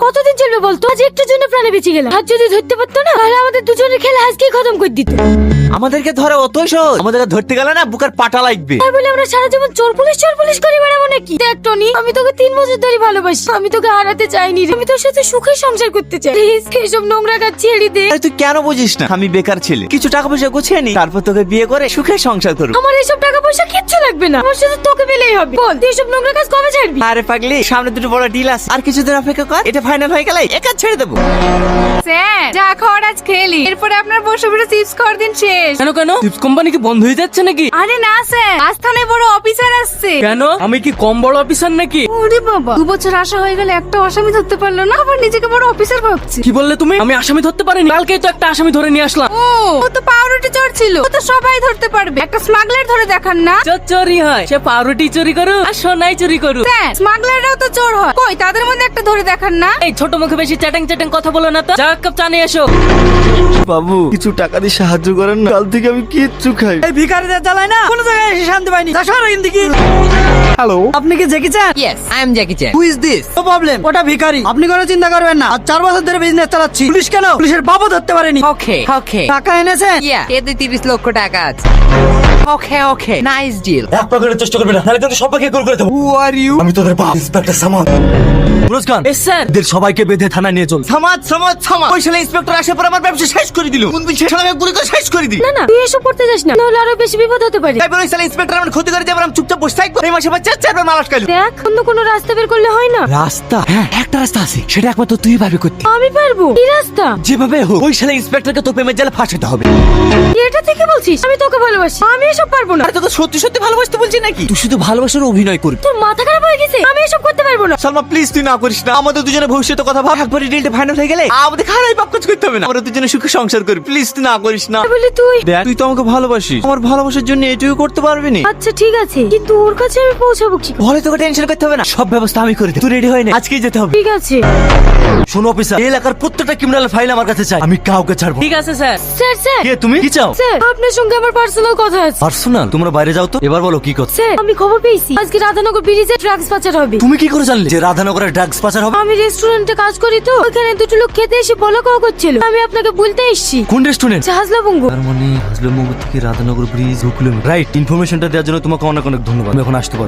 কতদিন চলবে বলতো? আজ একটু জন্য প্রাণে বেঁচে গেলাম। আর যদি ধরতে পারতো না তাহলে আমাদের দুজনের খেলা আজকেই খতম করে দিত। আমাদেরকে ধরে অতই সহজ? আমাদেরকে ধরতে গেলে না বুকের পাটা লাগবে। তাই বলে আমরা সারা জীবন চোর পুলিশ করে বেড়াবো নাকি? দেখ টনি, আমি তোকে 3 বছর ধরে ভালোবাসি। আমি তোকে হারাতে চাইনি রে। আমি তোর সাথে সুখে সংসার করতে চাই। প্লিজ এসব নোংরা কাজ ছেড়ে দে। আরে তুই কেন বুঝিস না? আমি বেকার ছেলে, কিছু টাকা পয়সা গুছিয়ে নি, তারপর তোকে বিয়ে করে সুখে সংসার করব। আমার এইসব টাকা পয়সা কিচ্ছু লাগবে না। আমার শুধু তোকে পেলেই হবে। বল তুই এসব নোংরা কাজ কবে ছাড়বি? আরে পাগলি, সামনে দুটো বড় ডিল আছে, আর কিছুদিন অপেক্ষা কর। এটা ফাইনাল হয়ে গেলে একা ছেড়ে দেবো। স্যার যা খাওয়ার আজ খেলি, এরপরে আপনার বসে বসে চিপস খাওয়ার দিন শেষ। কেন কেন চিপস কোম্পানি কি বন্ধ হয়ে যাচ্ছে নাকি? আরে না স্যার, আজ থানায় বড় অফিসার আসছে। কেন, আমি কি কম বড় অফিসার নাকি? ওরে বাবা, 2 বছর আশা হয়ে গেলে একটা আসামি ধরতে পারলো না, আবার নিজেকে বড় অফিসার ভাবছে। কি বললে তুমি? আমি আসামি ধরতে পারিনি, কালকেই তো একটা আসামি ধরে নিয়ে আসলাম। ও তো পাউরুটি চোর ছিল, ও তো সবাই ধরতে পারবে। একটা স্মাগলার ধরে দেখান না। চোরি হয়, সে পাউরুটি চুরি করু আর সোনাই চুরি করু। স্যার স্মাগলাররাও তো চোর হয়, কই তাদের মধ্যে একটা ধরে দেখান না। এই ছোট মুখে বেশি চ্যাটাং চ্যাটাং কথা বলো না তো। যা এক কাপ চা নিয়ে এসো। বাবু কিছু টাকা দিয়ে সাহায্য করেন না, কাল থেকে আমি কিচ্ছু খাই। এই ভিখারিদের জ্বালায় না কোনো জায়গায় এসে শান্তি পাইনি। তা সর এখান থেকে। হ্যালো, আপনি কি জেকি চান? Yes, I am Jackie Chan. Who is this? No problem, ওটা ভিখারি। আপনি কোনো চিন্তা করবেন না। আর 4 বছর ধরে বিজনেস চালাচ্ছি। পুলিশ কেন? পুলিশের বাবু ধরতে পারেনি। Okay, okay. টাকা এনেছেন? Yeah, এতে 30 লক্ষ টাকা আছে। Okay, okay. Nice deal. এক পাকেটের চেষ্টা করবি না, নাহলে তোদের সবাইকে গোল করে দেবো। হু আর ইউ? আমি তোদের বাপ, ইন্সপেক্টর সামান। মুরস্কান, এস স্যার। এদের সবাইকে বেঁধে থানায় নিয়ে চল। সমাজ ওই শালা ইন্সপেক্টর আসে পর আমার ব্যবসা শেষ করে দিল। কোন বিশেষ শালাকে গুলি করে শেষ করে দি। না না, তুই এসব করতে যাস না, নাহলে আরো বেশি বিপদ হতে পারে। তাই বলে ওই শালা ইন্সপেক্টর আমার ক্ষতি করে দেবার আমি চুপচাপ বসে থাকবো? এই মাসে বাচ্চা 4বার মাল আটকাইলো। দেখ অন্য কোনো রাস্তা বের করলে হয় না? রাস্তা? হ্যাঁ, একটা রাস্তা আছে, সেটা একমাত্র তুই পারবি করতে। আমি পারবো। কি রাস্তা? যেভাবে হোক ওই শালা ইন্সপেক্টরকে তো প্রেমের জালে ফাঁসাতে হবে। এটা থেকে বলছিস? আমি তোকে ভালোবাসি, আমি এসব পারবো না। আরে তোকে সত্যি সত্যি ভালোবাসতে বলছি নাকি? তুই শুধু ভালোবাসার অভিনয় করবি। তোর মাথা খারাপ হয়ে গেছে? আমি এসব করতে পারবো না। সালমা প্লিজ তুই না করিস না, আমাদের দুজনের ভবিষ্যতের কথা ভাব। একবার ডিলটা ফাইনাল হয়ে গেলে আমাদের খারাপ পাপ কাজ করতে হবে না, আমরা দুজনে সুখে সংসার করি। প্লিজ তুই না করিস না। বলি তুই দেখ তুই তো আমাকে ভালোবাসিস, আমার ভালোবাসার জন্য এটুকু করতে পারবি না? আচ্ছা ঠিক আছে, কিন্তু ওর কাছে আমি পৌঁছাবো কি করে? বলে তোকে টেনশন করতে হবে না, সব ব্যবস্থা আমি করে দেব। তুই রেডি হয়ে নে, আজকেই যেতে হবে। ঠিক আছে শোনো অফিসার, এই এলাকার প্রত্যেকটা ক্রিমিনাল ফাইল আমার কাছে চাই, আমি কাউকে ছাড়বো না। ঠিক আছে স্যার। স্যার। স্যার কে তুমি? কি চাও? স্যার আপনার সঙ্গে আমার পার্সোনাল কথা আছে। পার্সোনাল? তোমরা বাইরে যাও তো। এবার বলো কি কথা। স্যার আমি খবর পেয়েছি আজকে রাধানগর ব্রিজে ড্রাগস পাচার হবে। তুমি কি করে জানলে যে রাধানগরে ড্রাগস পাচার হবে? আমি রেস্টুরেন্টে কাজ করি তো, ওখানে দুটো লোক খেতে এসে বলা কওয়া করছিল। আমি আপনাকে বলতে এসেছি। কোন রেস্টুরেন্ট? জাহাজলা বঙ্গ। তার মানে হাজলমঙ্গ থেকে রাধানগর ব্রিজ 2 কিলোমিটার। রাইট, ইনফরমেশনটা দেওয়ার জন্য তোমাকে অনেক অনেক ধন্যবাদ। আমি এখন আসতে পারবো।